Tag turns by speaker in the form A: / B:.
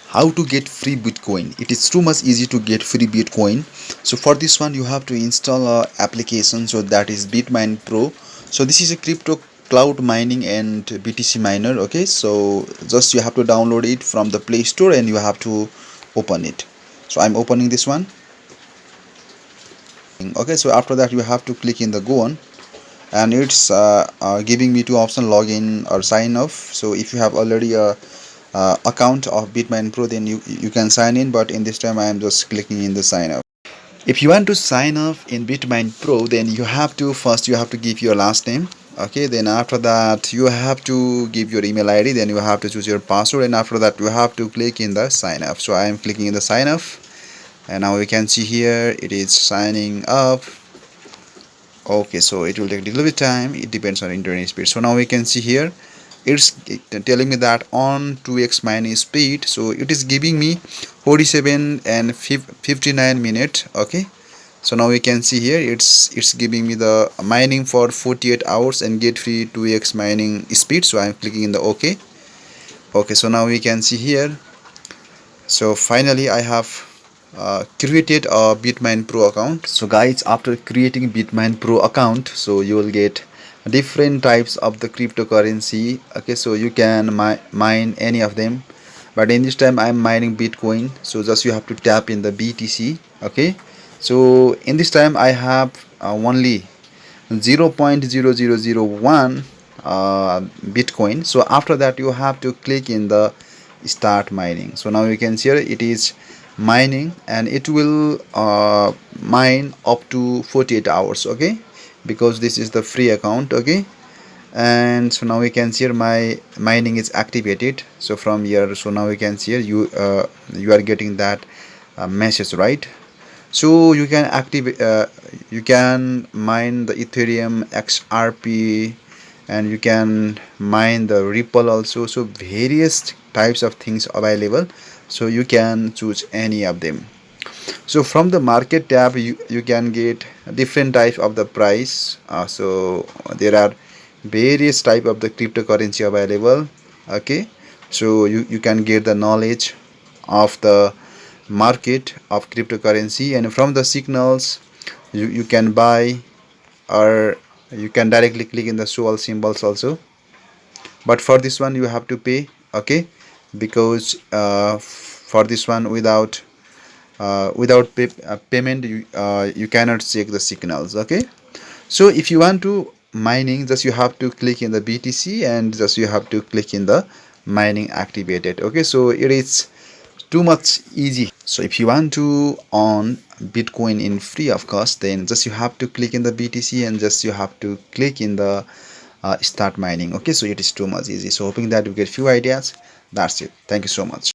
A: how to get free Bitcoin. It is too much easy to get free Bitcoin. So for this one you have to install a application, so that is Bitmain Pro. So this is a crypto cloud mining and BTC miner. Okay, so just you have to download it from the Play Store and you have to open it. So I'm opening this one. Okay, so after that you have to click in the go on, and it's giving me two options, login or sign off. So if you have already a account of Bitmain Pro, then you can sign in, but in this time I am just clicking in the sign up. If you want to sign up in Bitmain Pro, then you have to first you have to give your last name. Okay, then after that you have to give your email ID, then you have to choose your password, and after that you have to click in the sign up. So I am clicking in the sign up, and now we can see here it is signing up. Okay, so it will take a little bit time, it depends on internet speed. So now we can see here it's telling me that on 2x mining speed, so it is giving me 47 and 59 minutes. Okay, so now we can see here it's giving me the mining for 48 hours and get free 2x mining speed. So I'm clicking in the OK. So now we can see here, so finally I have created a Bitmain Pro account. So guys, after creating Bitmain Pro account, so you will get different types of the cryptocurrency. Okay, so you can mine any of them, but in this time I'm mining Bitcoin. So just you have to tap in the BTC. Okay, so in this time I have only 0.0001 Bitcoin. So after that you have to click in the start mining. So now you can see here it is mining, and it will mine up to 48 hours. Okay, because this is the free account. Okay, and so now we can see here my mining is activated. So from here, so now we can see here you are getting that message, right? So you can activate you can mine the Ethereum, XRP, and you can mine the Ripple also. So various types of things available, so you can choose any of them. So from the market tab you can get different types of the price. So there are various type of the cryptocurrency available. Okay, so you can get the knowledge of the market of cryptocurrency, and from the signals you can buy, or you can directly click in the show all symbols also, but for this one you have to pay. Okay, because for this one without payment you cannot check the signals. Okay, so if you want to mining, just you have to click in the BTC and just you have to click in the mining activated. Okay, so it is too much easy. So if you want to earn Bitcoin in free of cost, then just you have to click in the BTC and just you have to click in the start mining. Okay, so it is too much easy. So hoping that you get few ideas. That's it. Thank you so much.